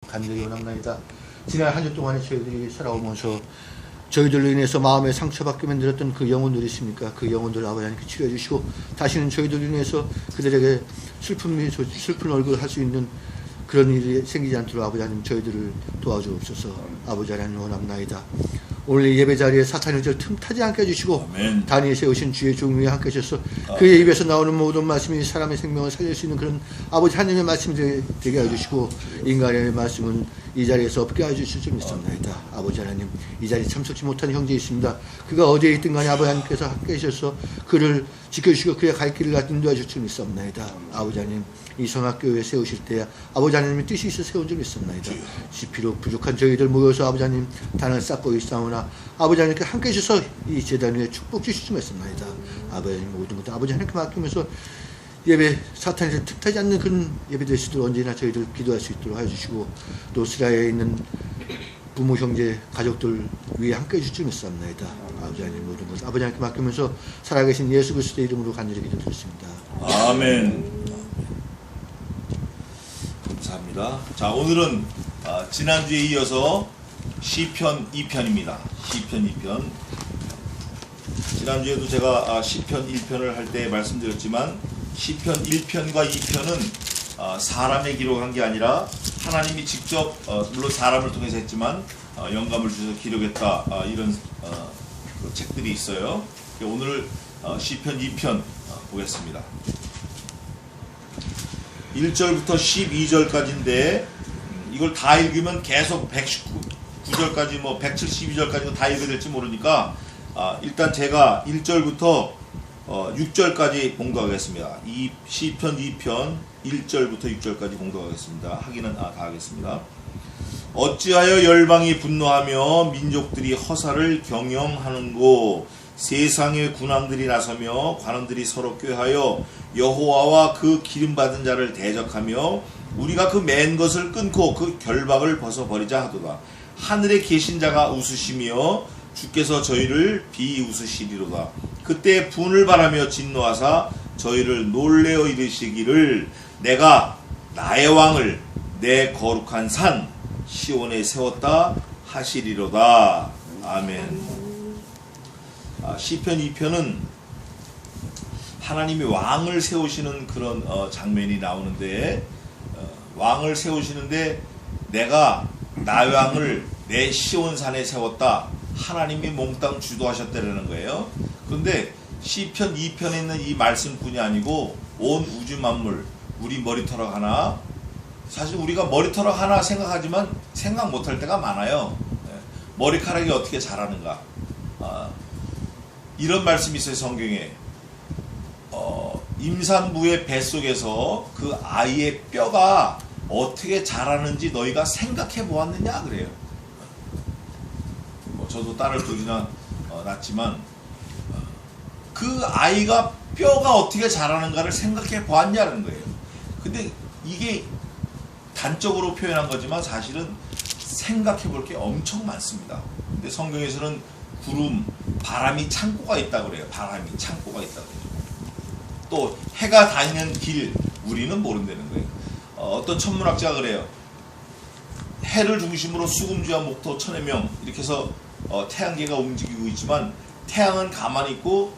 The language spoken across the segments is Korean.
간절히 원합나이다. 지난 한 주 동안에 저희들이 살아오면서 저희들로 인해서 마음에 상처받게 만들었던 그 영혼들 있습니까? 그 영혼들 아버지 하나님께 치료해 주시고 다시는 저희들로 인해서 그들에게 슬픈 얼굴을 할 수 있는 그런 일이 생기지 않도록 아버지 하나님 저희들을 도와주옵소서. 아버지 하나님 원합나이다. 오늘 예배 자리에 사탄의 절 틈타지 않게 해주시고 아멘. 단위에 세우신 주의 종위에 함께 하셔서 그의 입에서 나오는 모든 말씀이 사람의 생명을 살릴 수 있는 그런 아버지 하나님의 말씀이 되게 해주시고 인간의 말씀은 이 자리에서 없게 해주실 줄 믿습니다. 아버지 하나님 이 자리에 참석지 못한 형제 있습니다. 그가 어디에 있든 간에 아버지 하나님께서 함께 하셔서 그를 지켜주시고 그의 갈 길을 인도해 주실 줄 믿습니다. 아버지 하나님 이 성악교회 세우실 때야 아버지 하나님의 뜻이 있어 세운 줄 믿습니다. 비록 부족한 저희들 모여서 아버지 하나님 단을 쌓고 있사오나 아버지 하나님께 함께 해주셔서 이 재단 위에 축복 주실 줄 믿습니다. 아버지 하나님 모든 것도 아버지 하나님께 맡기면서 예배 사탄이 틈타지 않는 그런 예배 될 수 있도록 언제나 저희들 기도할 수 있도록 해주시고 또 스라에 있는 부모 형제 가족들 위에 함께 해주실 줄 믿습니다. 아버지 하나님 모든 것 아버지 하나님께 맡기면서 살아계신 예수 그리스도의 이름으로 간절히 기도드렸습니다. 아멘. 감사합니다. 자, 오늘은 지난주에 이어서 시편 2편입니다. 시편 2편. 지난주에도 제가 시편 1편을 할 때 말씀드렸지만 시편 1편과 2편은 사람의 기록한 게 아니라 하나님이 직접 물론 사람을 통해서 했지만 영감을 주셔서 기록했다 이런 책들이 있어요. 오늘 시편 2편 보겠습니다. 1절부터 12절까지인데 이걸 다 읽으면 계속 119절까지 뭐 172절까지 다 읽어야 될지 모르니까 일단 제가 1절부터 6절까지 봉독하겠습니다. 이 시편 2편 1절부터 6절까지 봉독하겠습니다. 하기는 다 하겠습니다. 어찌하여 열방이 분노하며 민족들이 허사를 경영하는고 세상의 군왕들이 나서며 관원들이 서로 꾀하여 여호와와 그 기름받은 자를 대적하며 우리가 그 맨 것을 끊고 그 결박을 벗어버리자 하도다. 하늘에 계신 자가 웃으시며 주께서 저희를 비웃으시리로다. 그때 분을 바라며 진노하사 저희를 놀래어 이르시기를 내가 나의 왕을 내 거룩한 산 시온에 세웠다 하시리로다. 아멘. 시편 2편은 하나님이 왕을 세우시는 그런 장면이 나오는데 왕을 세우시는데 내가 나의 왕을 내 시온산에 세웠다. 하나님이 몽땅 주도하셨다는 거예요. 그런데 시편 2편에 있는 이 말씀뿐이 아니고 온 우주 만물 우리 머리털어 하나 사실 우리가 머리털어 하나 생각하지만 생각 못할 때가 많아요. 머리카락이 어떻게 자라는가 이런 말씀이 있어요. 성경에 임산부의 뱃속에서 그 아이의 뼈가 어떻게 자라는지 너희가 생각해 보았느냐 그래요. 저도 딸을 둘이나 낳았지만 그 아이가 뼈가 어떻게 자라는가를 생각해 보았냐는 거예요. 근데 이게 단적으로 표현한 거지만 사실은 생각해 볼 게 엄청 많습니다. 근데 성경에서는 구름, 바람이 창고가 있다고 그래요. 바람이 창고가 있다고 그래요. 또 해가 다니는 길 우리는 모른다는 거예요. 어떤 천문학자가 그래요. 해를 중심으로 수금주와 목토 천의 명 이렇게 해서 태양계가 움직이고 있지만 태양은 가만히 있고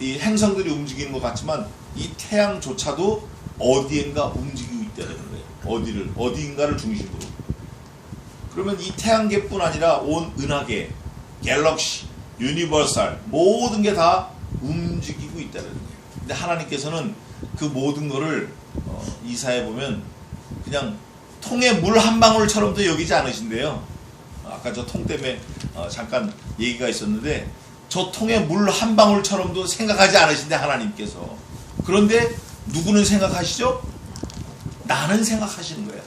이 행성들이 움직이는 것 같지만 이 태양조차도 어디엔가 움직이고 있다는 거예요. 어디인가를 중심으로. 그러면 이 태양계뿐 아니라 온 은하계, 갤럭시, 유니버설 모든 게 다 움직이고 있다는 거예요. 근데 하나님께서는 그 모든 거를 이사에 보면 그냥 통에 물 한 방울처럼도 여기지 않으신대요. 아까 저 통 때문에 잠깐 얘기가 있었는데 저 통에 물 한 방울처럼도 생각하지 않으신대 하나님께서. 그런데 누구는 생각하시죠? 나는 생각하시는 거예요.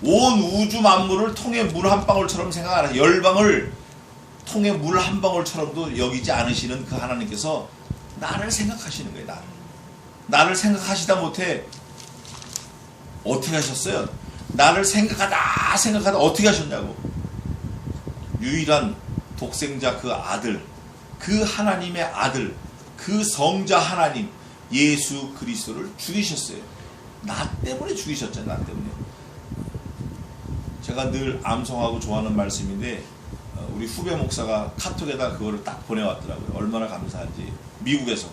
온 우주 만물을 통에 물 한 방울처럼 생각 안 하세요. 열방을 통에 물 한 방울처럼도 여기지 않으시는 그 하나님께서 나를 생각하시는 거예요. 나를 생각하시다 못해 어떻게 하셨어요? 나를 생각하다 어떻게 하셨냐고. 유일한 독생자 그 아들, 그 하나님의 아들, 그 성자 하나님 예수 그리스도를 죽이셨어요. 나 때문에 죽이셨잖아요. 나 때문에. 제가 늘 암송하고 좋아하는 말씀인데 우리 후배 목사가 카톡에다 그거를 딱 보내왔더라고요. 얼마나 감사한지. 미국에서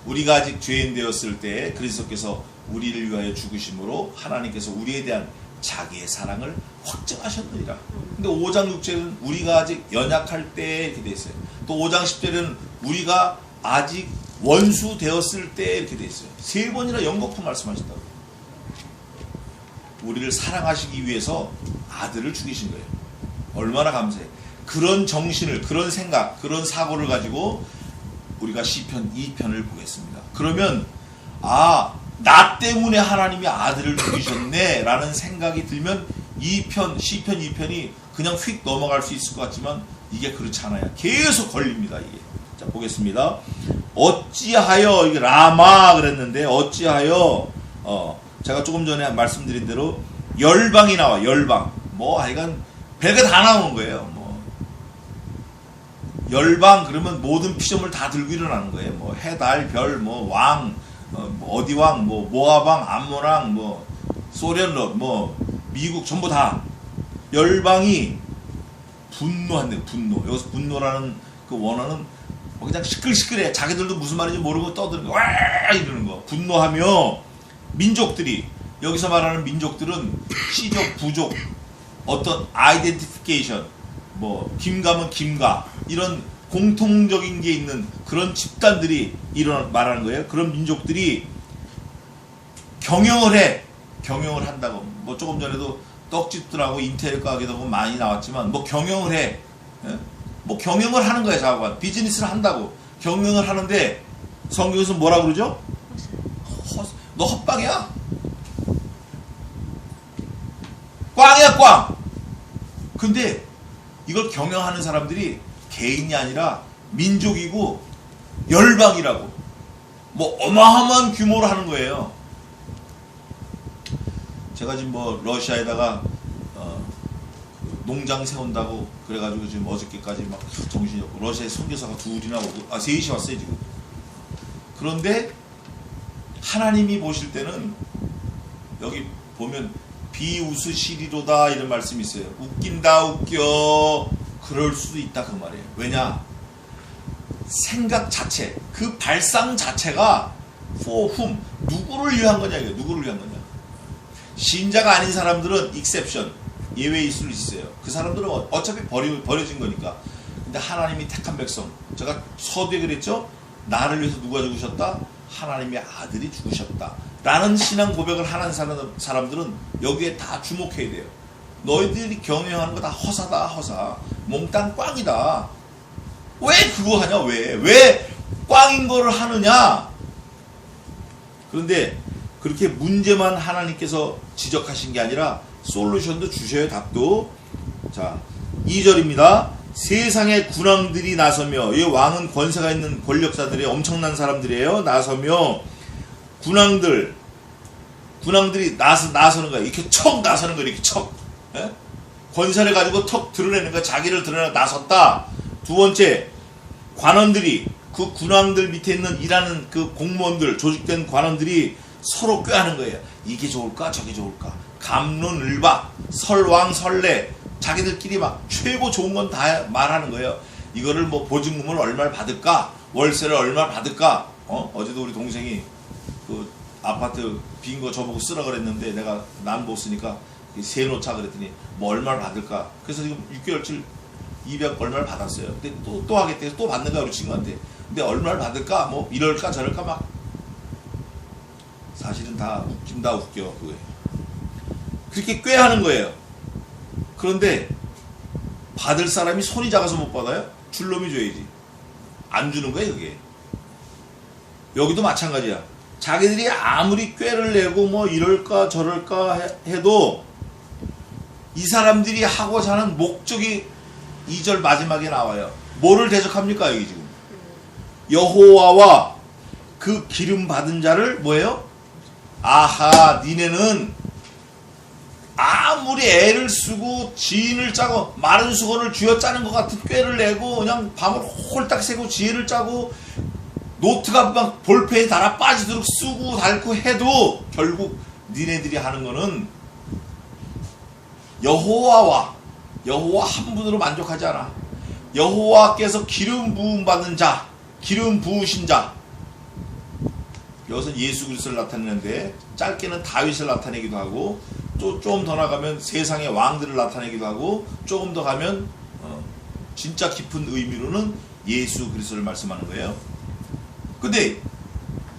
우리가 아직 죄인 되었을 때 그리스도께서 우리를 위하여 죽으심으로 하나님께서 우리에 대한 자기의 사랑을 확증하셨느니라. 근데 5장 6절은 우리가 아직 연약할 때 이렇게 돼 있어요. 또 5장 10절은 우리가 아직 원수 되었을 때 이렇게 돼 있어요. 3번이나 연거푸 말씀하셨다고. 우리를 사랑하시기 위해서 아들을 죽이신 거예요. 얼마나 감사해. 그런 정신을, 그런 생각, 그런 사고를 가지고 우리가 시편 2편을 보겠습니다. 그러면 나 때문에 하나님이 아들을 죽이셨네 라는 생각이 들면 시편 2편이 그냥 휙 넘어갈 수 있을 것 같지만 이게 그렇지 않아요. 계속 걸립니다. 이게. 자, 보겠습니다. 어찌하여, 이게 라마 그랬는데 어찌하여 제가 조금 전에 말씀드린 대로 열방이 나와. 열방. 하여간 별게 다 나오는 거예요. 열방 그러면 모든 피조물 다 들고 일어나는 거예요. 해, 달, 별, 왕, 어디 왕, 모압 왕, 암몬 왕, 소련, 미국 전부 다 열방이 분노한대. 분노. 여기서 분노라는 그 원어는 그냥 시끌시끌해. 자기들도 무슨 말인지 모르고 떠드는 거. 와 이러는 거. 분노하며 민족들이, 여기서 말하는 민족들은 시족, 부족, 어떤 아이덴티피케이션, 김가면 김가, 이런 공통적인 게 있는 그런 집단들이 말하는 거예요. 그런 민족들이 경영을 한다고. 조금 전에도 떡집들하고 인테리어 가게도 많이 나왔지만 경영을 해. 경영을 하는 거야. 자관 비즈니스를 한다고. 경영을 하는데 성경에서 뭐라 그러죠? 너 헛방이야. 꽝이야 꽝. 근데 이걸 경영하는 사람들이 개인이 아니라 민족이고 열방이라고. 어마어마한 규모로 하는 거예요. 제가 지금 러시아에다가 농장 세운다고 그래가지고 지금 어저께까지 막 정신이 없고, 러시아에 선교사가 둘이나 오고, 셋이 왔어요 지금. 그런데 하나님이 보실 때는 여기 보면 비웃으시리로다 이런 말씀이 있어요. 웃긴다, 웃겨. 그럴 수도 있다 그 말이에요. 왜냐? 생각 자체, 그 발상 자체가 for whom, 누구를 위한 거냐 이거. 누구를 위한 거냐. 신자가 아닌 사람들은 exception, 예외일 수 있어요. 그 사람들은 어차피 버려진 거니까. 근데 하나님이 택한 백성, 제가 서두에 그랬죠? 나를 위해서 누가 죽으셨다? 하나님의 아들이 죽으셨다 라는 신앙 고백을 하는 사람들은 여기에 다 주목해야 돼요. 너희들이 경영하는 거 다 허사다, 허사. 몽땅 꽝이다. 왜 그거 하냐? 왜 꽝인 거를 하느냐? 그런데 그렇게 문제만 하나님께서 지적하신 게 아니라 솔루션도 주셔요. 답도. 자, 2절입니다. 세상의 군왕들이 나서며, 이 왕은 권세가 있는 권력자들이 엄청난 사람들이에요. 나서며, 군왕들이 나서는 거야. 이렇게 척 나서는 거야. 이렇게 척. 예? 권세를 가지고 턱 드러내는 거야. 자기를 드러내 나섰다. 두 번째, 관원들이, 그 군왕들 밑에 있는 일하는 그 공무원들, 조직된 관원들이 서로 꾀하는 거예요. 이게 좋을까? 저게 좋을까? 갑론을박, 설왕, 설래. 자기들끼리 막 최고 좋은 건 다 말하는 거예요. 이거를 보증금을 얼마를 받을까? 월세를 얼마를 받을까? 어제도 우리 동생이 그 아파트 빈 거 저보고 쓰라 그랬는데 내가 난 못 쓰니까 세 놓자 그랬더니 얼마를 받을까? 그래서 지금 6개월치 200 얼마를 받았어요. 근데 또 하겠대. 또 받는 거야 우리 친구한테. 근데 얼마를 받을까? 이럴까 저럴까 막. 사실은 다 웃긴다 웃겨 그거에. 그렇게 꾀하는 거예요. 그런데 받을 사람이 손이 작아서 못 받아요? 줄 놈이 줘야지. 안 주는 거예요 그게. 여기도 마찬가지야. 자기들이 아무리 꾀를 내고 이럴까 저럴까 해도 이 사람들이 하고자 하는 목적이 2절 마지막에 나와요. 뭐를 대적합니까 여기 지금? 여호와와 그 기름 받은 자를 뭐예요? 아하, 니네는 아무리 애를 쓰고 지인을 짜고 마른 수건을 쥐어짜는 것 같은 꾀를 내고 그냥 밤을 홀딱 새고 지혜를 짜고 노트가 막 볼펜에 달아 빠지도록 쓰고 닳고 해도 결국 니네들이 하는 거는 여호와 한 분으로 만족하지 않아. 여호와께서 기름 부음 받는 자, 기름 부으신 자. 여기서 예수 그리스도를 나타내는데 짧게는 다윗을 나타내기도 하고 또 조금 더 나가면 세상의 왕들을 나타내기도 하고 조금 더 가면 진짜 깊은 의미로는 예수 그리스도를 말씀하는 거예요. 근데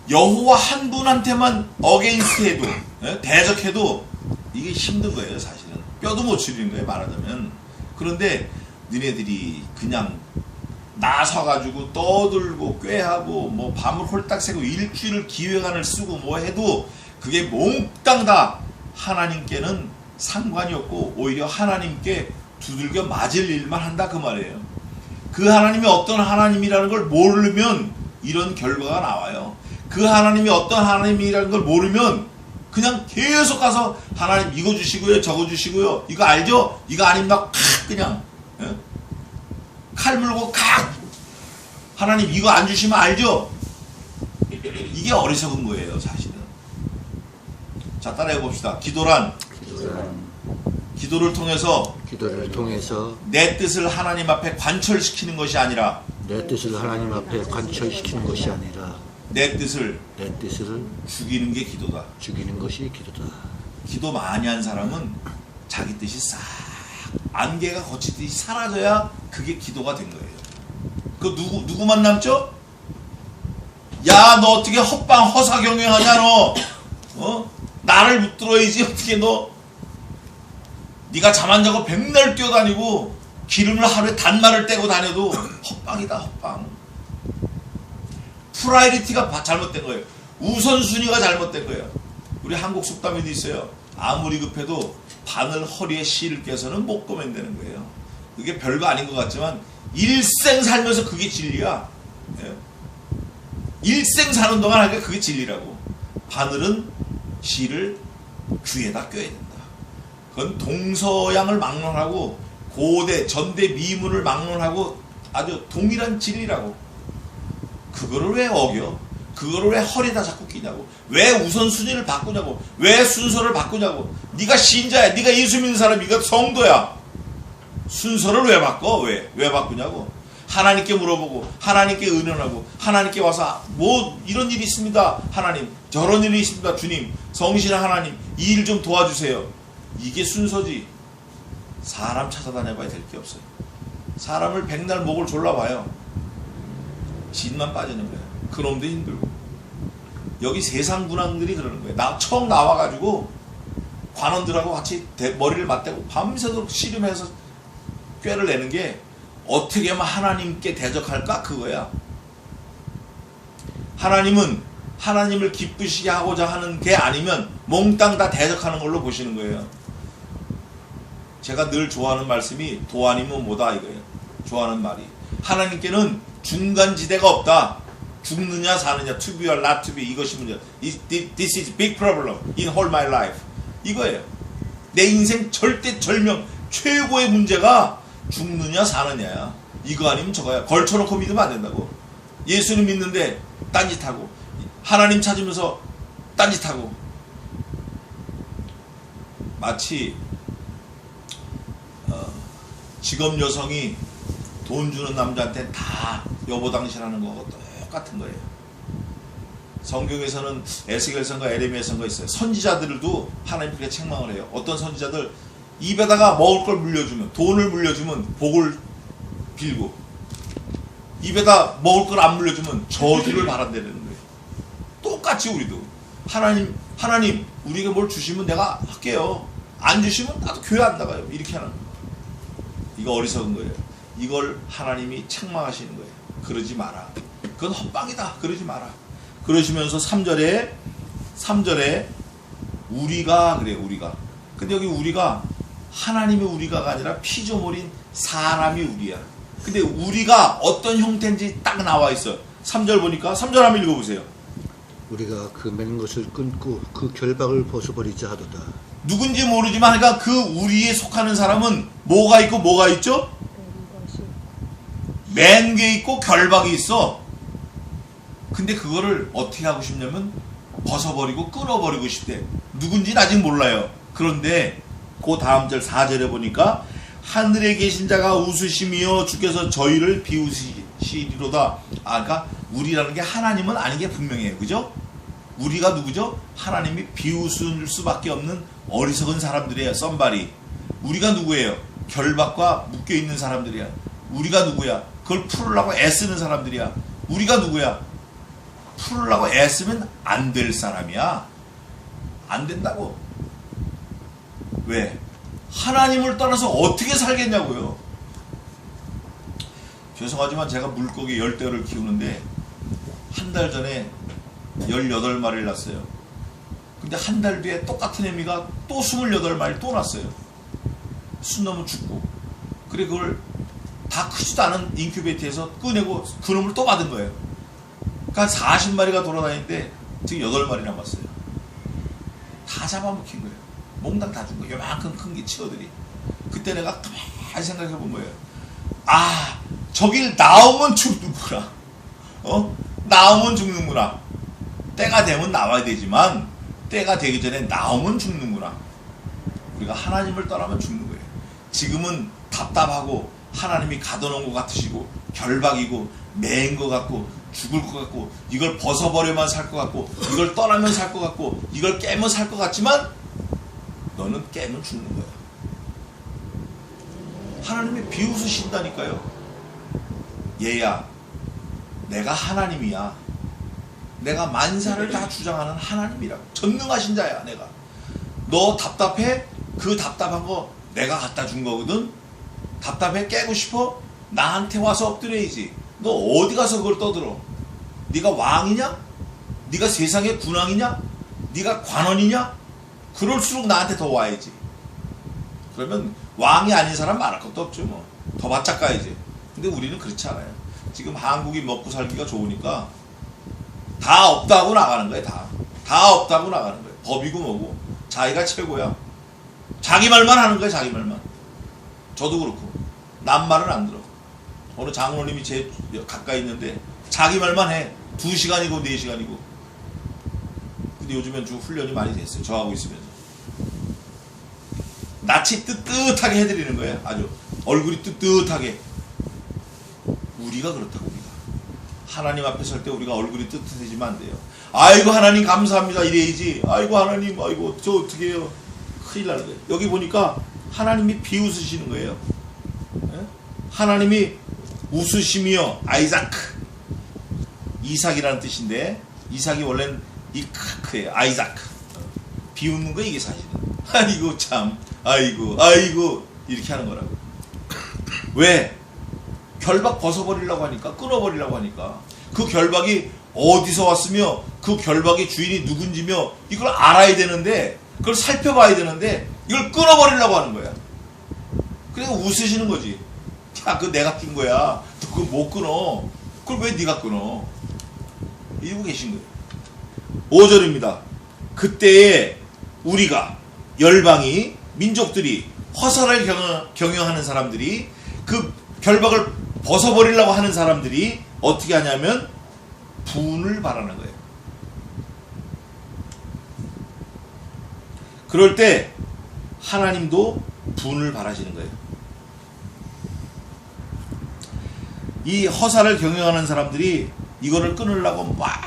여호와 한 분한테만 어게인스트해도 대적해도 이게 힘든 거예요. 사실은 뼈도 못 추리는 거예요, 말하자면. 그런데 너네들이 그냥 나서가지고 떠들고 꾀하고 뭐 밤을 홀딱 새고 일주일을 기획안을 쓰고 뭐 해도 그게 몽땅 다 하나님께는 상관이 없고 오히려 하나님께 두들겨 맞을 일만 한다, 그 말이에요. 그 하나님이 어떤 하나님이라는 걸 모르면 이런 결과가 나와요. 그 하나님이 어떤 하나님이라는 걸 모르면 그냥 계속 가서 하나님 이거 주시고요, 저거 주시고요, 이거 알죠? 이거 아니면 막 그냥 칼 물고 칵! 하나님 이거 안 주시면 알죠? 이게 어리석은 거예요, 사실은. 자, 따라해 봅시다. 기도란 기도를 통해서 내 뜻을 하나님 앞에 관철시키는 것이 아니라 내 뜻을 하나님 앞에 관철시키는 것이 아니라 내 뜻을 죽이는 게 기도다. 죽이는 것이 기도다. 기도 많이 한 사람은 자기 뜻이 싹 안개가 거치듯이 사라져야 그게 기도가 된 거예요. 그 누구만 남죠? 야, 너 어떻게 헛방 허사경영하냐 너? 나를 붙들어야지. 어떻게 네가 잠 안 자고 백날 뛰어다니고 기름을 하루에 단말을 떼고 다녀도 헛방이다, 헛방. 프라이리티가 잘못된 거예요. 우선순위가 잘못된 거예요. 우리 한국 속담에도 있어요. 아무리 급해도 바늘 허리에 실을 껴서는 못 고맨다는 거예요. 그게 별거 아닌 것 같지만 일생 살면서 그게 진리야. 일생 사는 동안 하니까 그게 진리라고. 바늘은 실을 귀에다 껴야 된다. 그건 동서양을 막론하고 고대 전대 미문을 막론하고 아주 동일한 진리라고. 그거를 왜 어겨? 그거를 왜 허리에다 자꾸 끼냐고. 왜 우선순위를 바꾸냐고. 왜 순서를 바꾸냐고. 네가 신자야. 네가 예수 믿는 사람이가 성도야. 순서를 왜 바꿔? 왜 바꾸냐고. 하나님께 물어보고 하나님께 의논하고 하나님께 와서 뭐 이런 일이 있습니다. 하나님, 저런 일이 있습니다. 주님, 성실한 하나님, 이 일 좀 도와주세요. 이게 순서지. 사람 찾아다녀봐야 될 게 없어요. 사람을 백날 목을 졸라봐요. 진만 빠지는 거예요. 그놈도 힘들고. 여기 세상 군왕들이 그러는 거예요. 처음 나와가지고 관원들하고 같이 머리를 맞대고 밤새도록 씨름해서 꾀를 내는 게 어떻게 하면 하나님께 대적할까? 그거야. 하나님은 하나님을 기쁘시게 하고자 하는 게 아니면 몽땅 다 대적하는 걸로 보시는 거예요. 제가 늘 좋아하는 말씀이 도아니면 뭐다 이거예요. 좋아하는 말이. 하나님께는 중간지대가 없다. 죽느냐 사느냐, to be or not to be, 이것이 문제. This is big problem in whole my life. 이거예요. 내 인생 절대절명 최고의 문제가 죽느냐 사느냐야. 이거 아니면 저거야. 걸쳐놓고 믿으면 안 된다고. 예수님 믿는데 딴짓하고 하나님 찾으면서 딴짓하고. 마치 직업 여성이 돈 주는 남자한테 다 여보 당신하는 거하고 똑같은 거예요. 성경에서는 에스겔서인가 에레미야서인가 있어요. 선지자들도 하나님 그렇게 책망을 해요. 어떤 선지자들 입에다가 먹을 걸 물려주면, 돈을 물려주면 복을 빌고, 입에다 먹을 걸 안 물려주면 저주를 바란다는 거예요. 똑같이 우리도 하나님 우리에게 뭘 주시면 내가 할게요. 안 주시면 나도 교회 안 나가요. 이렇게 하는 거예요. 이거 어리석은 거예요. 이걸 하나님이 책망하시는 거예요. 그러지 마라. 그건 헛방이다. 그러지 마라. 그러시면서 3절에 우리가 그래요. 우리가. 근데 여기 우리가 하나님이 우리가가 아니라 피조물인 사람이 우리야. 근데 우리가 어떤 형태인지 딱 나와 있어요. 3절 보니까 3절 한번 읽어보세요. 우리가 그 맨 것을 끊고 그 결박을 벗어버리자 하도다. 누군지 모르지만 그러니까 그 우리에 속하는 사람은 뭐가 있고 뭐가 있죠? 맨 게 있고 결박이 있어. 근데 그거를 어떻게 하고 싶냐면 벗어버리고 끊어버리고 싶대. 누군지는 아직 몰라요. 그런데 그 다음 절 4절에 보니까 하늘에 계신 자가 웃으시며 주께서 저희를 비웃으시리로다. 그러니까 우리라는 게 하나님은 아닌 게 분명해요. 그죠? 우리가 누구죠? 하나님이 비웃을 수밖에 없는 어리석은 사람들이에요. 썸바리. 우리가 누구예요? 결박과 묶여있는 사람들이야. 우리가 누구야? 그걸 풀으려고 애쓰는 사람들이야. 우리가 누구야? 풀으려고 애쓰면 안 될 사람이야. 안 된다고. 왜? 하나님을 떠나서 어떻게 살겠냐고요. 죄송하지만 제가 물고기 10대를 키우는데 한 달 전에 18마리를 낳았어요. 근데 한 달 뒤에 똑같은 애미가 또 28마리 또 낳았어요. 순 넘으면 죽고. 그래 그걸 다 크지도 않은 인큐베이터에서 꺼내고 그놈을 또 받은 거예요. 그러니까 40마리가 돌아다니는데 지금 8마리 남았어요. 다 잡아먹힌 거예요. 몽땅 다 준 거예요. 요만큼 큰 게 치어들이. 그때 내가 가만히 생각해 본 거예요. 아, 저길 나오면 죽는구나. 나오면 죽는구나. 때가 되면 나와야 되지만 때가 되기 전에 나오면 죽는구나. 우리가 하나님을 떠나면 죽는 거예요. 지금은 답답하고 하나님이 가둬놓은 것 같으시고 결박이고 매인 것 같고 죽을 것 같고 이걸 벗어버려만 살 것 같고 이걸 떠나면 살 것 같고 이걸 깨면 살 것 같지만 너는 깨면 죽는 거야. 하나님이 비웃으신다니까요. 얘야, 내가 하나님이야. 내가 만사를 다 주장하는 하나님이라고. 전능하신 자야 내가. 너 답답해? 그 답답한 거 내가 갖다 준 거거든. 답답해? 깨고 싶어? 나한테 와서 엎드려야지. 너 어디 가서 그걸 떠들어? 네가 왕이냐? 네가 세상의 군왕이냐? 네가 관원이냐? 그럴수록 나한테 더 와야지. 그러면 왕이 아닌 사람 말할 것도 없죠. 뭐. 더 바짝 가야지. 근데 우리는 그렇지 않아요. 지금 한국이 먹고 살기가 좋으니까 다 없다고 나가는 거예요. 다 없다고 나가는 거예요. 법이고 뭐고 자기가 최고야. 자기 말만 하는 거예요. 자기 말만. 저도 그렇고 남 말은 안 들어. 어느 장로님이 제 가까이 있는데 자기 말만 해. 2시간이고 4시간이고. 근데 요즘엔 좀 훈련이 많이 됐어요. 저하고 있으면서. 낯이 뜨뜻하게 해드리는 거예요. 아주 얼굴이 뜨뜻하게. 우리가 그렇다고. 우리가 하나님 앞에 설 때 우리가 얼굴이 뜨뜻해지면 안 돼요. 아이고 하나님 감사합니다 이래야지. 아이고 하나님 아이고 저 어떻게 해요. 큰일 나는 거예요. 여기 보니까 하나님이 비웃으시는 거예요. 예? 하나님이 웃으시며 아이자크. 이삭이라는 뜻인데 이삭이 원래는 이카크예요. 아이자크. 비웃는 거 이게 사실은. 아이고 참 아이고 이렇게 하는 거라고. 왜? 결박 벗어버리려고 하니까, 끊어버리려고 하니까. 그 결박이 어디서 왔으며 그 결박의 주인이 누군지며 이걸 알아야 되는데 그걸 살펴봐야 되는데 이걸 끊어버리려고 하는 거야. 그래서 웃으시는 거지. 야, 그거 내가 낀 거야. 너 그거 못 끊어. 그걸 왜 네가 끊어? 이러고 계신 거예요. 5절입니다. 그때에 우리가 열방이 민족들이 허사를 경영하는 사람들이 그 결박을 벗어버리려고 하는 사람들이 어떻게 하냐면 분을 바라는 거예요. 그럴 때 하나님도 분을 바라시는 거예요. 이 허사를 경영하는 사람들이 이거를 끊으려고 막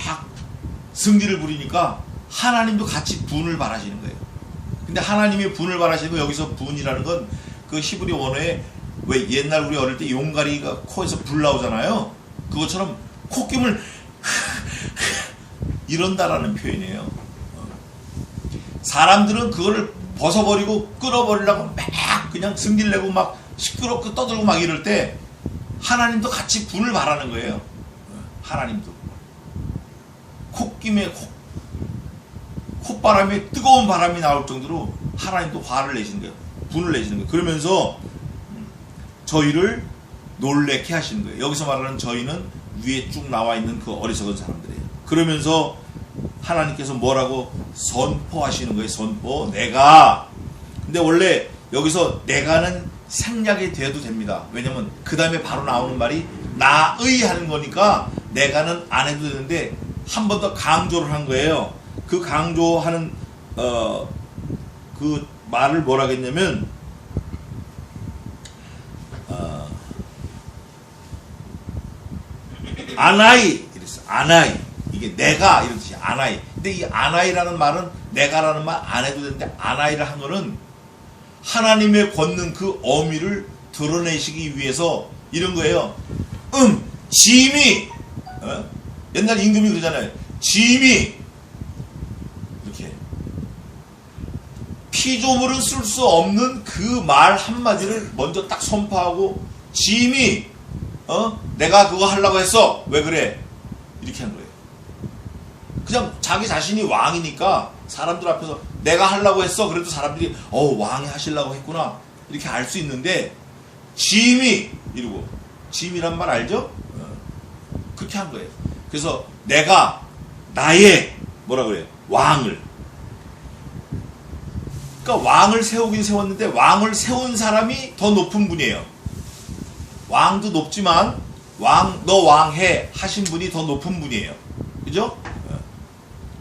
승리를 부리니까 하나님도 같이 분을 바라시는 거예요. 근데 하나님이 분을 바라시는 거 여기서 분이라는 건 그 히브리 원어에 왜 옛날 우리 어릴 때 용가리가 코에서 불 나오잖아요. 그것처럼 콧김을 이런다라는 표현이에요. 사람들은 그거를 벗어버리고 끊어버리려고 막 그냥 승질 내고 막 시끄럽고 떠들고 막 이럴 때 하나님도 같이 분을 바라는 거예요. 하나님도 콧김에 콧바람에 뜨거운 바람이 나올 정도로 하나님도 화를 내시는 거예요. 분을 내시는 거예요. 그러면서 저희를 놀래게 하시는 거예요. 여기서 말하는 저희는 위에 쭉 나와 있는 그 어리석은 사람들이에요. 그러면서 하나님께서 뭐라고 선포하시는 거예요. 선포. 내가. 근데 원래 여기서 내가는 생략이 돼도 됩니다. 왜냐면 그 다음에 바로 나오는 말이 나의 하는 거니까 내가는 안 해도 되는데 한 번 더 강조를 한 거예요. 그 강조하는 그 말을 뭐라 했냐면 아나이 이랬어. 아나이. 이게 내가 이런 뜻이야. 아나이. 근데 이 아나이라는 말은 내가라는 말 안 해도 되는데 아나이를 한 거는 하나님의 권능 그 어미를 드러내시기 위해서 이런 거예요. 짐이 옛날 임금이 그러잖아요. 짐이 이렇게 피조물은 쓸 수 없는 그 말 한마디를 먼저 딱 선포하고 짐이 내가 그거 하려고 했어. 왜 그래? 이렇게 한 거예요. 그냥 자기 자신이 왕이니까 사람들 앞에서 내가 하려고 했어. 그래도 사람들이 왕이 하시려고 했구나. 이렇게 알 수 있는데 짐이 이러고 짐이란 말 알죠? 그렇게 한 거예요. 그래서 내가 나의 뭐라 그래요? 왕을. 그러니까 왕을 세우긴 세웠는데 왕을 세운 사람이 더 높은 분이에요. 왕도 높지만 너 왕해 하신 분이 더 높은 분이에요. 그죠?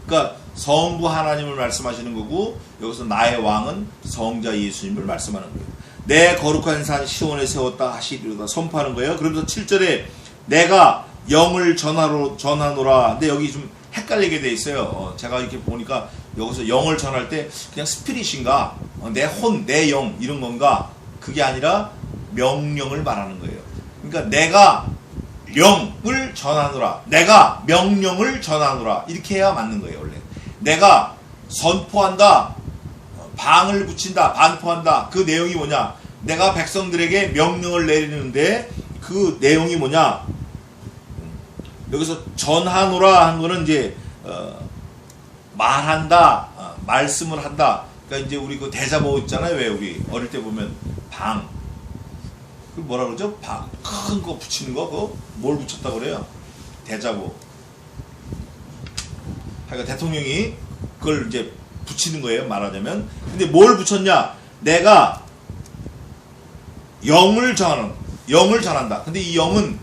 그러니까 성부 하나님을 말씀하시는 거고 여기서 나의 왕은 성자 예수님을 말씀하는 거예요. 내 거룩한 산 시온에 세웠다 하시리로다 선포하는 거예요. 그러면서 7절에 내가 영을 전하노라. 근데 여기 좀 헷갈리게 돼 있어요. 제가 이렇게 보니까 여기서 영을 전할 때 그냥 스피릿인가 내 혼, 내 영 이런 건가? 그게 아니라 명령을 말하는 거예요. 그러니까 내가 영을 전하노라. 내가 명령을 전하노라. 이렇게 해야 맞는 거예요. 원래 내가 선포한다. 방을 붙인다. 반포한다. 그 내용이 뭐냐? 내가 백성들에게 명령을 내리는데 그 내용이 뭐냐? 여기서 전하노라 한 거는 이제 말한다, 말씀을 한다. 그러니까 이제 우리 그 대자보 있잖아요. 왜 우리 어릴 때 보면 방, 그 뭐라 그러죠? 방 큰 거 붙이는 거, 그거 뭘 붙였다 그래요? 대자보. 그러니까 대통령이 그걸 이제 붙이는 거예요. 말하자면. 근데 뭘 붙였냐? 내가 영을 전한다. 근데 이 영은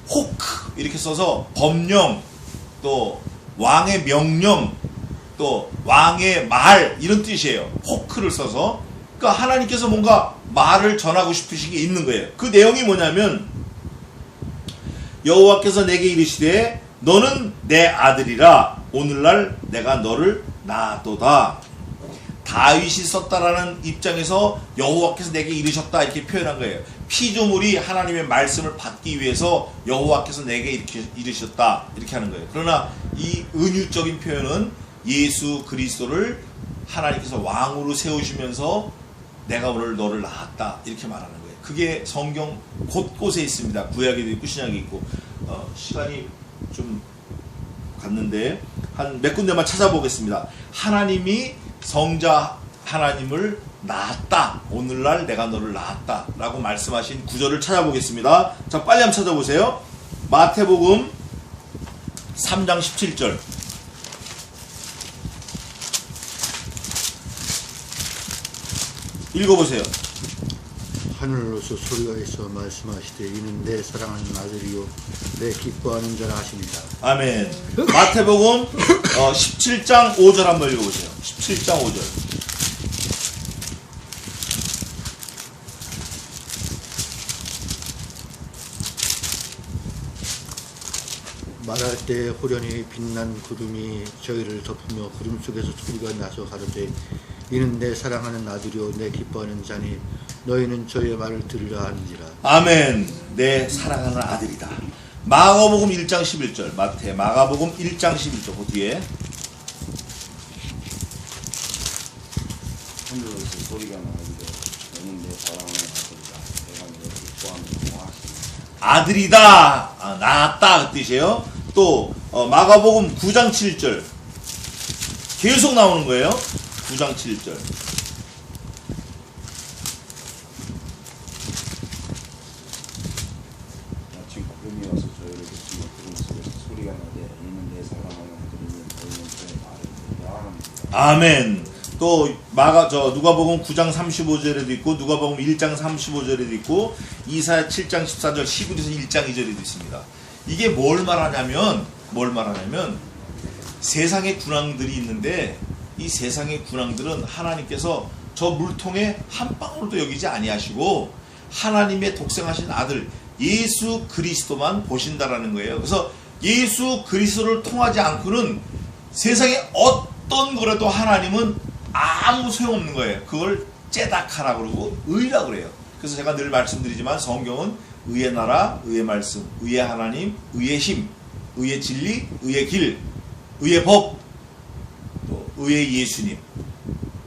호크 이렇게 써서 법령, 또 왕의 명령, 또 왕의 말 이런 뜻이에요. 호크를 써서. 그러니까 하나님께서 뭔가 말을 전하고 싶으신 게 있는 거예요. 그 내용이 뭐냐면 여호와께서 내게 이르시되 너는 내 아들이라 오늘날 내가 너를 낳았도다. 다윗이 썼다라는 입장에서 여호와께서 내게 이르셨다 이렇게 표현한 거예요. 피조물이 하나님의 말씀을 받기 위해서 여호와께서 내게 이렇게 이르셨다 이렇게 하는 거예요. 그러나 이 은유적인 표현은 예수 그리스도를 하나님께서 왕으로 세우시면서 내가 오늘 너를 낳았다 이렇게 말하는 거예요. 그게 성경 곳곳에 있습니다. 구약에도 있고 신약에 있고. 시간이 좀 갔는데 한 몇 군데만 찾아보겠습니다. 하나님이 성자 하나님을 낳았다. 오늘날 내가 너를 낳았다 라고 말씀하신 구절을 찾아보겠습니다. 자, 빨리 한번 찾아보세요. 마태복음 3장 17절. 읽어보세요. 하늘로서 소리가 있어 말씀하시되 이는 내 사랑하는 아들이요 내 기뻐하는 자라 하십니다. 아멘. 마태복음 17장 5절 한번 읽어보세요. 17장 5절. 말할 때 호련히 빛난 구름이 저희를 덮으며 구름 속에서 소리가 나서 가로되 이는 내 사랑하는 아들이요 내 기뻐하는 자니 너희는 저의 말을 들으라 하는지라. 아멘. 내 사랑하는 아들이다. 마가복음 1장 11절. 마가복음 1장 11절. 그 뒤에 하늘로서 소리가 나는데 너는 내 사랑하는 아들이다. 내가 너를 기뻐하는 공화하시니. 아들이다. 낳았다 그 뜻이에요. 또 마가복음 9장 7절. 계속 나오는 거예요. 9장 7절. 마침 구름이 와서 저희를 덮으며 구름 속에서 소리가 나되 이는 내 사랑하는 아들이니 너희는 저의 말을 들으라 합니다. 아멘. 또 누가복음 9장 35절에도 있고 누가복음 1장 35절에도 있고 이사야 7장 14절 19절에서 1장 2절에도 있습니다. 이게 뭘 말하냐면 세상에 군왕들이 있는데 이 세상의 군왕들은 하나님께서 저 물통에 한 방울도 여기지 아니하시고 하나님의 독생하신 아들 예수 그리스도만 보신다라는 거예요. 그래서 예수 그리스도를 통하지 않고는 세상에 어떤 거라도 하나님은 아무 소용없는 거예요. 그걸 째닥하라 그러고 의라 그래요. 그래서 제가 늘 말씀드리지만 성경은 의의 나라, 의의 말씀, 의의 하나님, 의의 힘, 의의 진리, 의의 길, 의의 법, 또 의의 예수님,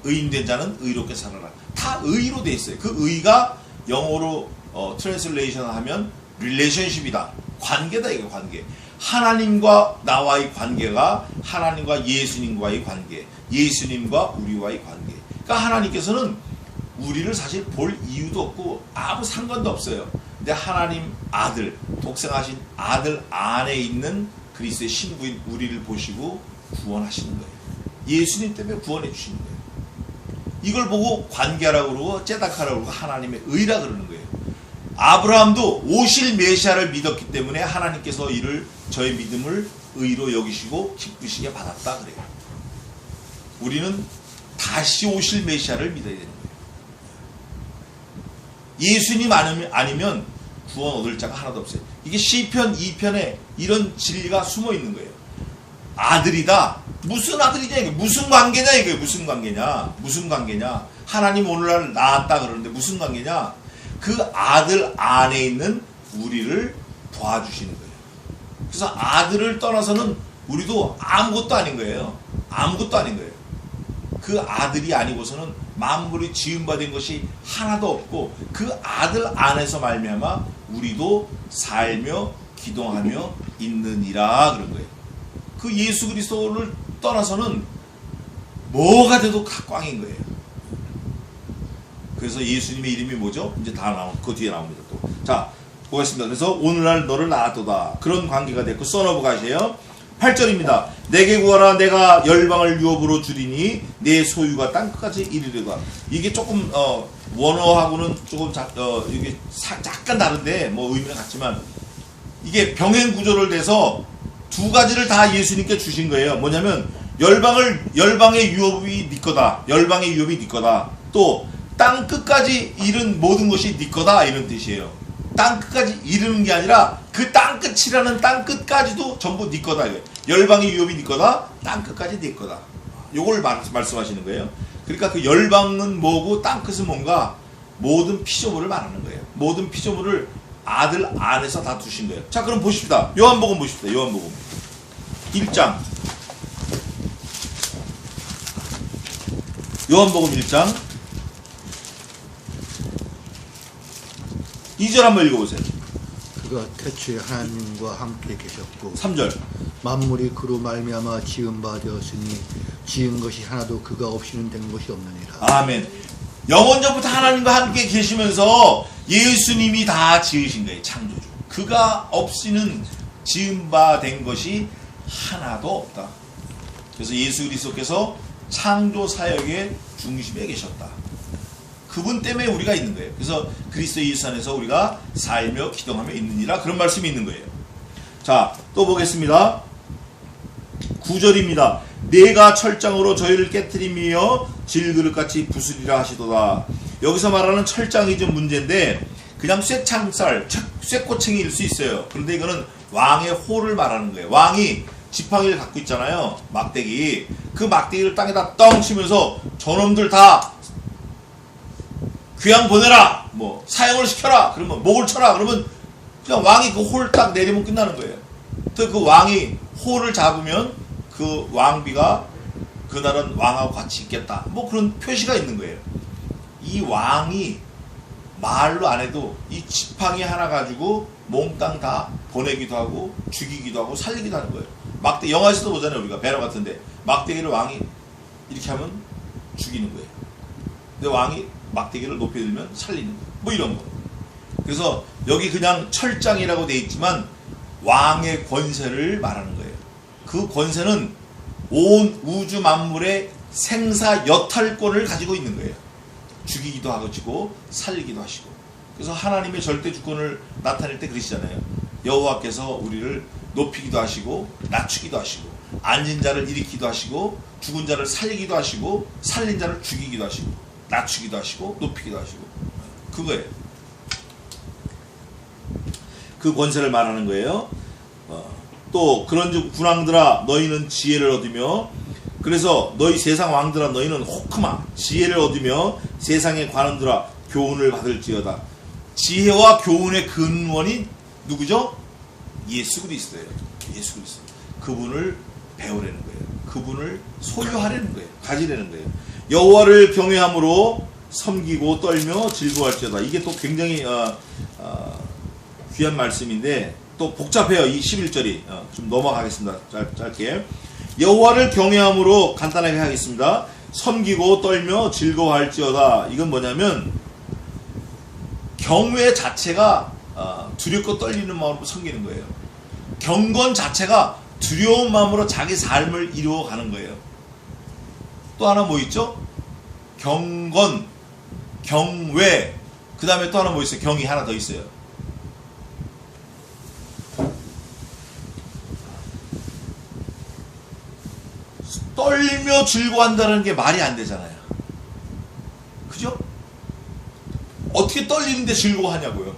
의인된 자는 의롭게 살아라. 다 의로 돼 있어요. 그 의가 영어로 트랜슬레이션 하면 릴레이션십이다. 관계다 이거 관계. 하나님과 나와의 관계가 하나님과 예수님과의 관계, 예수님과 우리와의 관계. 그러니까 하나님께서는 우리를 사실 볼 이유도 없고 아무 상관도 없어요. 근데 하나님 아들, 독생하신 아들 안에 있는 그리스도의 신부인 우리를 보시고 구원하시는 거예요. 예수님 때문에 구원해 주시는 거예요. 이걸 보고 관계하라고 그러고 째닥하라고 그러고 하나님의 의라 그러는 거예요. 아브라함도 오실 메시아를 믿었기 때문에 하나님께서 이를 저의 믿음을 의로 여기시고 기쁘시게 받았다 그래요. 우리는 다시 오실 메시아를 믿어야 되는 거예요. 예수님 아니면 구원 얻을 자가 하나도 없어요. 이게 시편 2편에 이런 진리가 숨어 있는 거예요. 아들이다. 무슨 아들이냐 이게 무슨 관계냐 이게 무슨 관계냐 무슨 관계냐. 하나님 오늘날 낳았다 그러는데 무슨 관계냐. 그 아들 안에 있는 우리를 도와주시는 거예요. 그래서 아들을 떠나서는 우리도 아무것도 아닌 거예요. 아무것도 아닌 거예요. 그 아들이 아니고서는 만물이 지음받은 것이 하나도 없고 그 아들 안에서 말미암아 우리도 살며 기동하며 있느니라 그런 거예요. 그 예수 그리스도를 떠나서는 뭐가 돼도 다 꽝인 거예요. 그래서 예수님의 이름이 뭐죠? 이제 다 그 뒤에 나옵니다. 또. 자, 보겠습니다. 그래서 오늘날 너를 낳았도다. 그런 관계가 됐고, 써너브 가세요. 8절입니다. 내게 구하라. 내가 열방을 유업으로 주리니 내 소유가 땅끝까지 이르리로다. 이게 조금 원어하고는 조금 이게 약간 다른데 뭐 의미는 같지만 이게 병행 구조를 돼서 두 가지를 다 예수님께 주신 거예요. 뭐냐면 열방의 유업이 네 거다. 열방의 유업이 네 거다. 또 땅 끝까지 이른 모든 것이 네 거다 이런 뜻이에요. 땅 끝까지 이르는 게 아니라 그 땅 끝이라는 땅 끝까지도 전부 네 거다. 열방의 유업이 네 거다. 땅 끝까지 네 거다. 요걸 말씀하시는 거예요. 그러니까 그 열방은 뭐고 땅 끝은 뭔가 모든 피조물을 말하는 거예요. 모든 피조물을 아들 안에서 다 두신 거예요. 자, 그럼 보십시다. 요한복음 보십시다. 요한복음 1장. 요한복음 1장 2절 한번 읽어보세요. 그가 태초에 하나님과 함께 계셨고 3절. 만물이 그로 말미암아 지은 바 되었으니 지은 것이 하나도 그가 없이는 된 것이 없느니라. 아멘. 영원전부터 하나님과 함께 계시면서 예수님이 다 지으신 거예요. 창조주. 그가 없이는 지은 바 된 것이 하나도 없다. 그래서 예수 그리스도께서 창조 사역의 중심에 계셨다. 그분 때문에 우리가 있는 거예요. 그래서 그리스도 예수 안에서 우리가 살며 기동하며 있느니라 그런 말씀이 있는 거예요. 자, 또 보겠습니다. 9절입니다. 내가 철장으로 저희를 깨트리며 질그릇같이 부수리라 하시도다. 여기서 말하는 철장이 좀 문제인데 그냥 쇠창살, 쇠꼬챙이일 수 있어요. 그런데 이거는 왕의 호를 말하는 거예요. 왕이 지팡이를 갖고 있잖아요. 막대기. 그 막대기를 땅에다 떵 치면서 저놈들 다 귀양 보내라. 뭐 사형을 시켜라. 그러면 목을 쳐라. 그러면 그냥 왕이 그 홀 딱 내리면 끝나는 거예요. 또 그 왕이 홀을 잡으면 그 왕비가 그날은 왕하고 같이 있겠다. 뭐 그런 표시가 있는 거예요. 이 왕이 말로 안 해도 이 지팡이 하나 가지고 몽땅 다 보내기도 하고 죽이기도 하고 살리기도 하는 거예요. 막대 영화에서도 보잖아요. 우리가 배러 같은데 막대기를 왕이 이렇게 하면 죽이는 거예요. 근데 왕이 막대기를 높이 들면 살리는 거예요. 뭐 이런 거. 그래서 여기 그냥 철장이라고 되어 있지만 왕의 권세를 말하는 거예요. 그 권세는 온 우주 만물의 생사 여탈권을 가지고 있는 거예요. 죽이기도 하시고 살리기도 하시고. 그래서 하나님의 절대 주권을 나타낼 때 그러시잖아요. 여호와께서 우리를 높이기도 하시고 낮추기도 하시고 앉은 자를 일으키기도 하시고 죽은 자를 살리기도 하시고 살린 자를 죽이기도 하시고 낮추기도 하시고 높이기도 하시고 그거예요. 그 권세를 말하는 거예요. 또 그런즉 군왕들아 너희는 지혜를 얻으며 그래서 너희 세상 왕들아 너희는 호크마 지혜를 얻으며 세상의 관원들아 교훈을 받을지어다. 지혜와 교훈의 근원이 누구죠? 예수 그리스도예요. 예수 그리스도. 그분을 배우라는 거예요. 그분을 소유하려는 거예요. 가지려는 거예요. 여호와를 경외함으로 섬기고 떨며 즐거워할지어다. 이게 또 굉장히 귀한 말씀인데 또 복잡해요. 이 11절이 좀 넘어가겠습니다. 짧게 여호와를 경외함으로 간단하게 하겠습니다. 섬기고 떨며 즐거워할지어다. 이건 뭐냐면 경외 자체가 두렵고 떨리는 마음으로 섬기는 거예요. 경건 자체가 두려운 마음으로 자기 삶을 이루어가는 거예요. 또 하나 뭐 있죠? 경건, 경외, 그 다음에 또 하나 뭐 있어요? 경이 하나 더 있어요. 떨리며 즐거워한다는 게 말이 안 되잖아요. 그죠? 어떻게 떨리는데 즐거워하냐고요.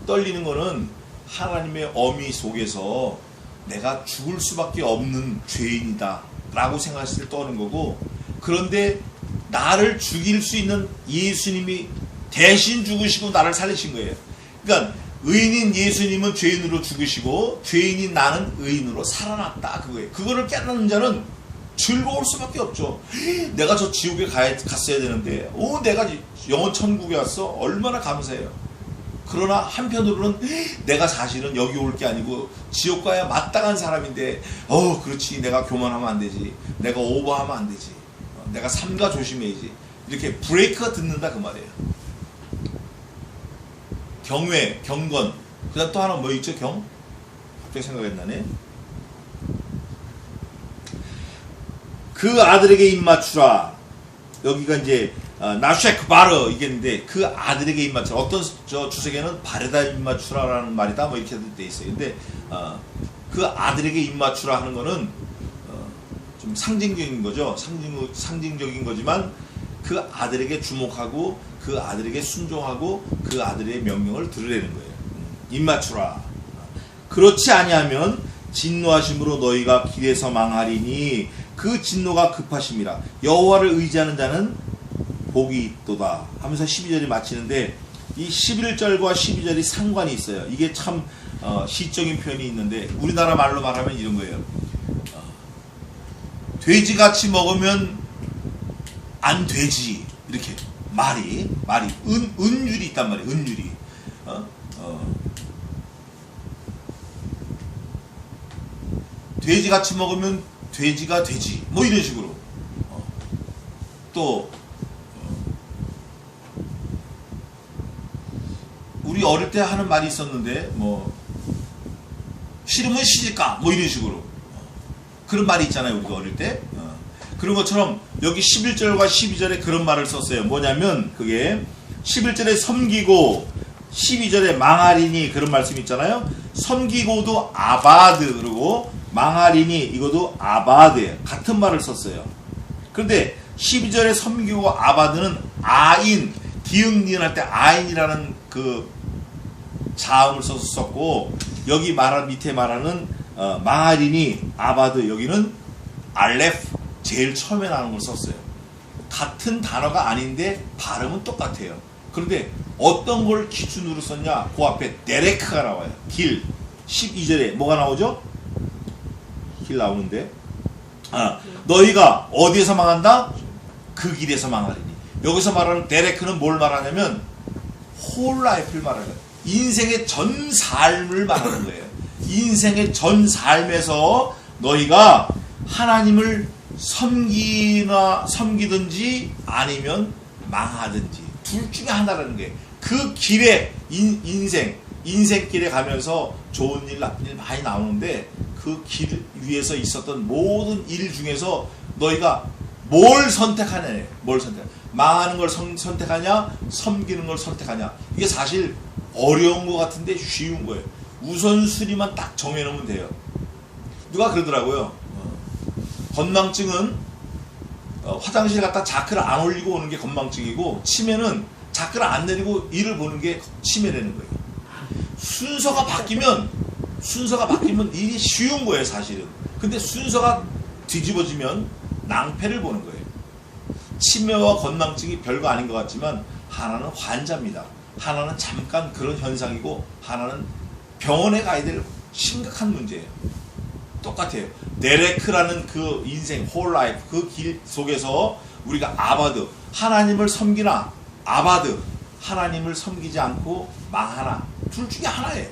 떨리는 거는 하나님의 어미 속에서 내가 죽을 수밖에 없는 죄인이다 라고 생각했을 때 떠는 거고, 그런데 나를 죽일 수 있는 예수님이 대신 죽으시고 나를 살리신 거예요. 그러니까 의인인 예수님은 죄인으로 죽으시고 죄인인 나는 의인으로 살아났다 그거예요. 그거를 깨닫는 자는 즐거울 수밖에 없죠. 내가 저 지옥에 갔어야 되는데 내가 영원 천국에 왔어? 얼마나 감사해요. 그러나 한편으로는 내가 사실은 여기 올 게 아니고 지옥 가야 마땅한 사람인데 그렇지, 내가 교만하면 안 되지, 내가 오버하면 안 되지, 내가 삼가 조심해야지, 이렇게 브레이크가 듣는다 그 말이에요. 경외, 경건, 그 다음 또 하나 뭐 있죠? 갑자기 생각이 안 나네. 그 아들에게 입맞추라. 여기가 이제 나쉐크 바르 이게인데 그 아들에게 입맞추라. 어떤 주석에는 바르다 입맞추라라는 말이다 뭐 이렇게 돼 있어요. 근데 그 아들에게 입맞추라 하는 거는 좀 상징적인 거죠. 상징적인 거지만 그 아들에게 주목하고 그 아들에게 순종하고 그 아들의 명령을 들으라는 거예요. 입맞추라. 그렇지 아니하면 진노하심으로 너희가 길에서 망하리니 그 진노가 급하심이라. 여호와를 의지하는 자는 복이 있도다 하면서 12절이 마치는데, 이 11절과 12절이 상관이 있어요. 이게 참 시적인 표현이 있는데 우리나라 말로 말하면 이런 거예요. 돼지같이 먹으면 안 되지, 이렇게 말이 은율이 있단 말이에요. 은율이 돼지같이 먹으면 돼지가 되지 뭐 이런 식으로. 또 우리 어릴 때 하는 말이 있었는데 뭐 싫으면 시집가 뭐 이런 식으로 그런 말이 있잖아요. 우리가 어릴 때 그런 것처럼 여기 11절과 12절에 그런 말을 썼어요. 뭐냐면 그게 11절에 섬기고 12절에 망하리니 그런 말씀이 있잖아요. 섬기고도 아바드, 그리고 망하리니 이것도 아바드예요. 같은 말을 썼어요. 그런데 12절에 섬기고 아바드는 아인, 기응니은 할 때 아인이라는 그 자음을 써서 썼고, 여기 밑에 말하는 망하리니 아바드, 여기는 알레프, 제일 처음에 나오는 걸 썼어요. 같은 단어가 아닌데 발음은 똑같아요. 그런데 어떤 걸 기준으로 썼냐? 그 앞에 데레크가 나와요. 길. 12절에 뭐가 나오죠? 길 나오는데 너희가 어디에서 망한다? 그 길에서 망하리니. 여기서 말하는 데레크는 뭘 말하냐면 홀 라이프를 말하는 거예요. 인생의 전 삶을 말하는 거예요. 인생의 전 삶에서 너희가 하나님을 섬기든지 아니면 망하든지 둘 중에 하나라는 거예요. 그 길에 인생길에 가면서 좋은 일 나쁜 일 많이 나오는데 그 길 위에서 있었던 모든 일 중에서 너희가 뭘 선택하냐, 망하는 걸 선택하냐, 섬기는 걸 선택하냐. 이게 사실 어려운 것 같은데 쉬운 거예요. 우선순위만 딱 정해놓으면 돼요. 누가 그러더라고요. 건망증은 화장실 갔다 자크를 안 올리고 오는 게 건망증이고, 치매는 자크를 안 내리고 일을 보는 게 치매라는 거예요. 순서가 바뀌면 일이 쉬운 거예요, 사실은. 근데 순서가 뒤집어지면 낭패를 보는 거예요. 치매와 건망증이 별거 아닌 것 같지만 하나는 환자입니다. 하나는 잠깐 그런 현상이고, 하나는 병원에 가야 될 심각한 문제예요. 똑같아요. 데레크라는 그 인생, 홀 라이프, 그 길 속에서 우리가 아바드, 하나님을 섬기나 아바드, 하나님을 섬기지 않고 망하나, 둘 중에 하나예요.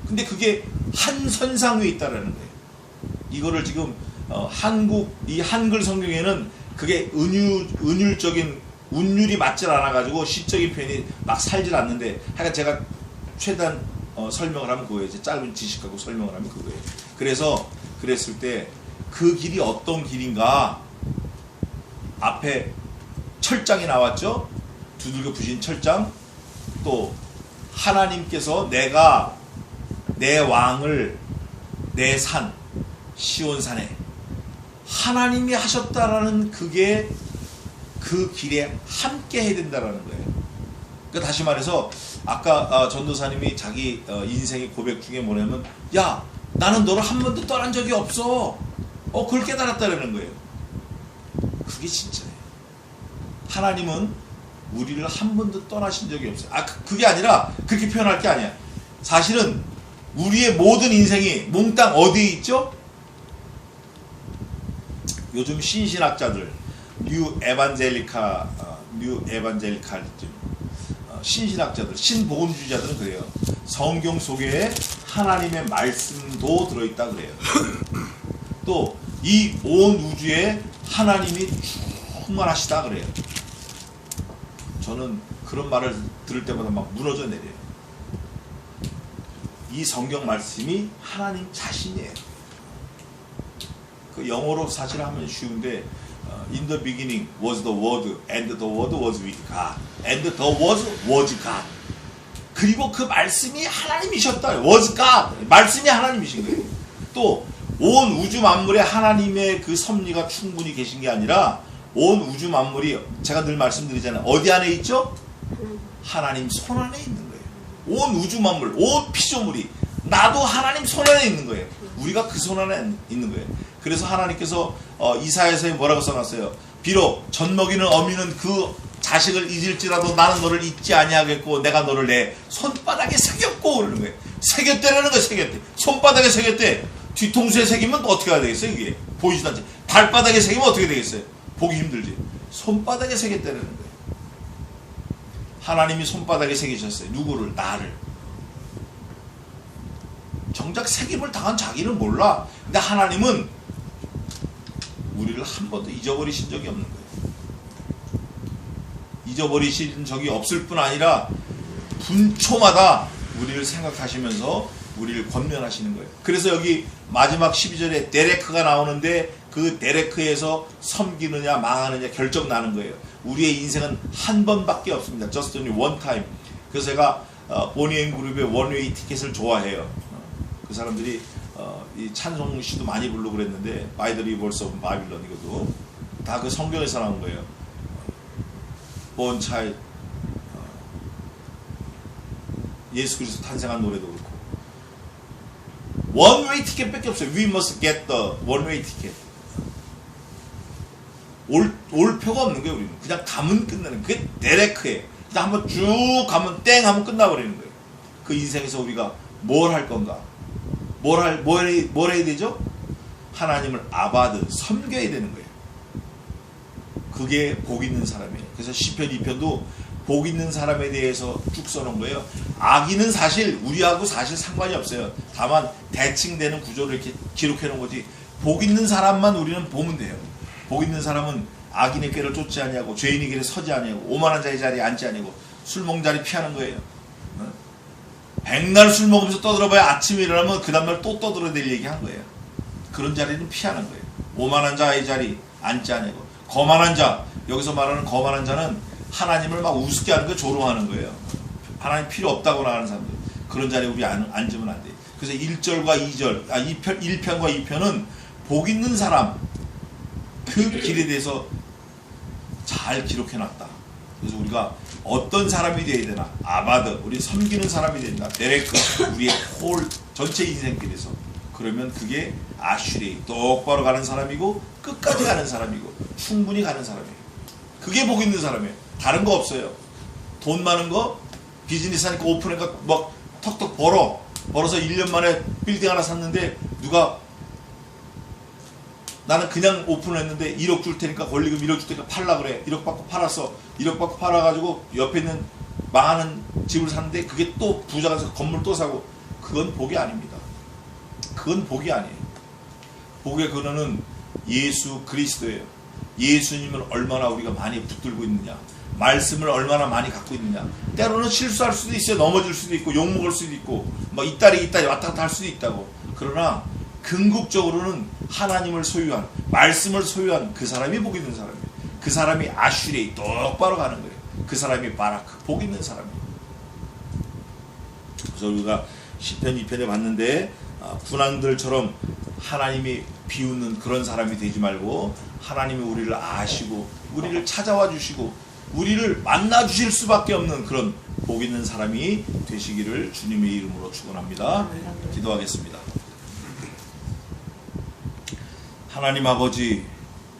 근데 그게 한 선상 위에 있다라는 거예요. 이거를 지금 이 한글 성경에는 그게 은율적인 운율이 맞질 않아가지고 시적인 표현이 막 살질 않는데, 하여간 제가 최대한 설명을 하면 그거예요. 이제 짧은 지식 갖고 설명을 하면 그거예요. 그래서 그랬을 때 그 길이 어떤 길인가, 앞에 철장이 나왔죠. 두들겨 부신 철장. 또 하나님께서 내가 내 왕을 내 산 시온산에 하나님이 하셨다라는 그게 그 길에 함께 해야 된다라는 거예요. 그러니까 다시 말해서 아까 전도사님이 자기 인생의 고백 중에 뭐냐면, 야, 나는 너를 한 번도 떠난 적이 없어. 그걸 깨달았다라는 거예요. 그게 진짜예요. 하나님은 우리를 한 번도 떠나신 적이 없어요. 그게 아니라 그렇게 표현할 게 아니야. 사실은 우리의 모든 인생이 몽땅 어디에 있죠? 요즘 신신학자들, 뉴 에반젤리칼리즘, 신신학자들, 신복음주의자들은 그래요. 성경 속에 하나님의 말씀도 들어있다 그래요. 또 이 온 우주에 하나님이 충만하시다 그래요. 저는 그런 말을 들을 때마다 막 무너져 내려요. 이 성경 말씀이 하나님 자신이에요. 그 영어로 사실 하면 쉬운데, In the beginning was the word, and the word was with God, and the word was God. 그리고 그 말씀이 하나님이셨다. was God. 말씀이 하나님이신 거예요. 또 온 우주 만물에 하나님의 그 섭리가 충분히 계신 게 아니라, 온 우주 만물이 제가 늘 말씀드리잖아요. 어디 안에 있죠? 하나님 손 안에 있는 거예요. 온 우주 만물, 온 피조물이 나도 하나님 손 안에 있는 거예요. 우리가 그 손 안에 있는 거예요. 그래서 하나님께서 이사야서에 뭐라고 써놨어요? 비록 젖먹이는 어미는 그 자식을 잊을지라도 나는 너를 잊지 아니하겠고 내가 너를 내 손바닥에 새겼고 그러는 거예요. 새겼대라는 거예요. 새겼대. 손바닥에 새겼대. 뒤통수에 새기면 또 어떻게 해야 되겠어요? 이게 보이지도 않지. 발바닥에 새기면 어떻게 되겠어요? 보기 힘들지. 손바닥에 새겼다는 거예요. 하나님이 손바닥에 새기셨어요. 누구를? 나를. 정작 새김을 당한 자기는 몰라. 근데 하나님은 우리를 한 번도 잊어버리신 적이 없는 거예요. 잊어버리신 적이 없을 뿐 아니라 분초마다 우리를 생각하시면서 우리를 권면하시는 거예요. 그래서 여기 마지막 12절에 데레크가 나오는데, 그 데레크에서 섬기느냐 망하느냐 결정 나는 거예요. 우리의 인생은 한 번밖에 없습니다. Just only one time. 그래서 제가 보니앤 그룹의 원웨이 티켓을 좋아해요. 그 사람들이 이 찬송시도 많이 부르고 그랬는데, By the Rivers of Babylon, 이것도 다 그 성경에서 나온 거예요. Born Child, 예수 그리스도 탄생한 노래도 그렇고. 원웨이 티켓밖에 없어요. We must get the one-way ticket. 올 표가 없는 거예요. 우리는 그냥 가면 끝나는, 그게 데레크예요. 그냥 한번 쭉 가면 땡 하면 끝나버리는 거예요. 그 인생에서 우리가 뭘 할 건가? 뭘 해야 되죠? 하나님을 아바드, 섬겨야 되는 거예요. 그게 복 있는 사람이에요. 그래서 시편 2편도 복 있는 사람에 대해서 쭉 써놓은 거예요. 악인은 사실 우리하고 사실 상관이 없어요. 다만 대칭되는 구조를 이렇게 기록해 놓은 거지. 복 있는 사람만 우리는 보면 돼요. 복 있는 사람은 악인의 꾀를 쫓지 아니하고 죄인의 길에 서지 아니하고 오만한 자의 자리에 앉지 아니하고 술 먹는 자리 피하는 거예요. 백날 술 먹으면서 떠들어봐야 아침에 일어나면 그 다음날 또 떠들어야 될 얘기 한 거예요. 그런 자리는 피하는 거예요. 오만한 자의 자리 앉지 아니하고. 거만한 자, 여기서 말하는 거만한 자는 하나님을 막 우습게 하는 거, 조롱하는 거예요. 하나님 필요 없다고 나가는 사람들. 그런 자리에 우리 앉으면 안 돼. 그래서 1절과 2절, 1편과 2편은 복 있는 사람, 그 길에 대해서 잘 기록해놨다. 그래서 우리가 어떤 사람이 되어야 되나, 아바드, 우리 섬기는 사람이 된다. 베레크, 우리의 홀 전체 인생길에서. 그러면 그게 아슈레이, 똑바로 가는 사람이고 끝까지 가는 사람이고 충분히 가는 사람이에요. 그게 복 있는 사람이에요. 다른 거 없어요. 돈 많은 거 비즈니스 하니까 오픈해가 막 턱턱 벌어서 1년 만에 빌딩 하나 샀는데 누가 나는 그냥 오픈했는데 1억 줄 테니까 권리금 1억 줄 테니까 팔라 그래. 1억 받고 팔았어. 1억 받고 팔아가지고 옆에 있는 망하는 집을 샀는데 그게 또 부자가 돼서 건물 또 사고. 그건 복이 아닙니다. 그건 복이 아니에요. 복의 근원은 예수 그리스도예요. 예수님을 얼마나 우리가 많이 붙들고 있느냐, 말씀을 얼마나 많이 갖고 있느냐. 때로는 실수할 수도 있어요. 넘어질 수도 있고 욕먹을 수도 있고 뭐 이따리 왔다 갔다 할 수도 있다고. 그러나 궁극적으로는 하나님을 소유한, 말씀을 소유한 그 사람이 복 있는 사람이에요. 그 사람이 아슈레이, 똑바로 가는 거예요. 그 사람이 바라크, 복 있는 사람이에요. 그래서 우리가 시편 2편에 봤는데 군왕들처럼 하나님이 비웃는 그런 사람이 되지 말고 하나님이 우리를 아시고 우리를 찾아와 주시고 우리를 만나 주실 수밖에 없는 그런 복 있는 사람이 되시기를 주님의 이름으로 축원합니다. 기도하겠습니다. 하나님 아버지,